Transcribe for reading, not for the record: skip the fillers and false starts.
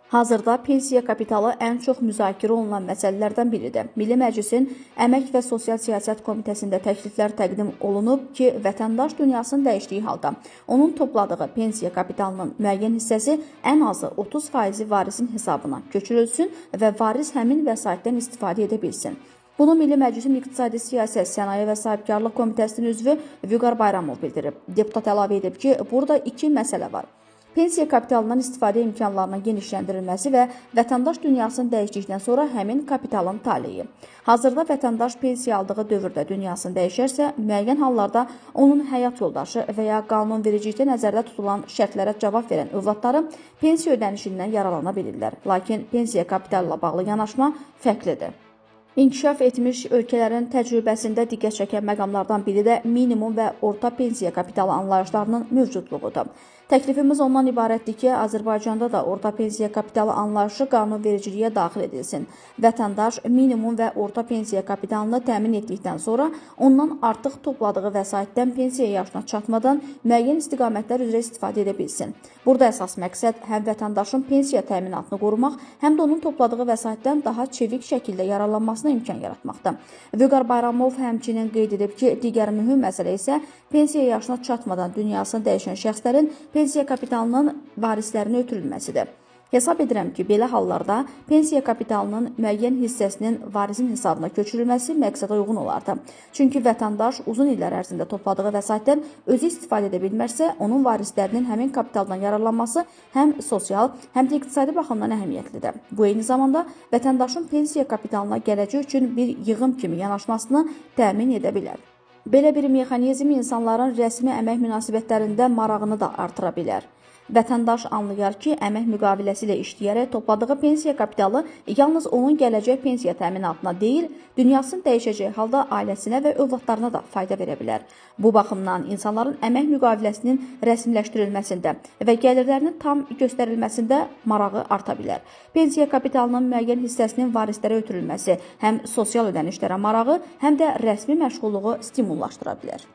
Hazırda pensiya kapitalı ən çox müzakirə olunan məsələlərdən biridir. Milli Məclisin Əmək və Sosial Siyasət Komitəsində təkliflər təqdim olunub ki, vətəndaş dünyasını dəyişdiyi halda onun topladığı pensiya kapitalının müəyyən hissəsi ən azı 30% varisin hesabına köçürülsün və varis həmin vəsaitdən istifadə edə bilsin. Bunu Milli Məclisin İqtisadi Siyasət, Sənaye və Sahibkarlıq Komitəsinin üzvü Vüqar Bayramov bildirib. Deputat əlavə edib ki, burada iki məsələ var. Pensiya kapitalından istifadə imkanlarının genişləndirilməsi və vətəndaş dünyasını dəyişdikdən sonra həmin kapitalın taleyi. Hazırda vətəndaş pensiya aldığı dövrdə dünyasını dəyişərsə, müəyyən hallarda onun həyat yoldaşı və ya qanunvericilikdə nəzərdə tutulan şərtlərə cavab verən övladları pensiya ödənişindən yararlana bilirlər. Lakin pensiya kapitalı ilə bağlı yanaşma fərqlidir. İnkişaf etmiş ölkələrin təcrübəsində diqqət çəkən məqamlardan biri də minimum və orta pensiya kapitalı anlayışlarının mövcudluğudur. Təklifimiz ondan ibarətdir ki, Azərbaycanda da orta pensiya kapitalı anlayışı qanunvericiliyə daxil edilsin. Vətəndaş minimum və orta pensiya kapitalını təmin etdikdən sonra ondan artıq topladığı vəsaitdən pensiya yaşına çatmadan müəyyən istiqamətlər üzrə istifadə edə bilsin. Burada əsas məqsəd həm vətəndaşın pensiya təminatını qorumaq, həm də onun topladığı vəsaitdən daha çevik şəkildə yararlanmasına imkan yaratmaqdır. Vüqar Bayramov həmçinin qeyd edib ki, digər mühüm məsələ isə pensiya yaşına çatmadan dünyasını dəyişən şəxslərin pensiya kapitalının varislərinə ötürülməsidir. Hesab edirəm ki, belə hallarda pensiya kapitalının müəyyən hissəsinin varisin hesabına köçürülməsi məqsədə uyğun olardı. Çünki vətəndaş uzun illər ərzində topladığı vəsaitdən özü istifadə edə bilmərsə, onun varislərinin həmin kapitaldan yararlanması həm sosial, həm də iqtisadi baxımdan əhəmiyyətlidir. Bu eyni zamanda vətəndaşın pensiya kapitalına gələcək üçün bir yığım kimi yanaşmasını təmin edə bilər. Belə bir mexanizm insanların rəsmi əmək münasibətlərində marağını da artıra bilər. Vətəndaş anlayar ki, əmək müqaviləsi ilə işləyərək topladığı pensiya kapitalı yalnız onun gələcək pensiya təminatına deyil, dünyasını dəyişəcək halda ailəsinə və övladlarına da fayda verə bilər. Bu baxımdan insanların əmək müqaviləsinin rəsmiləşdirilməsində və gəlirlərinin tam göstərilməsində marağı arta bilər. Pensiya kapitalının müəyyən hissəsinin varislərə ötürülməsi həm sosial ödənişlərə marağı, həm də rəsmi məşğulluğu stimullaşdıra bilər.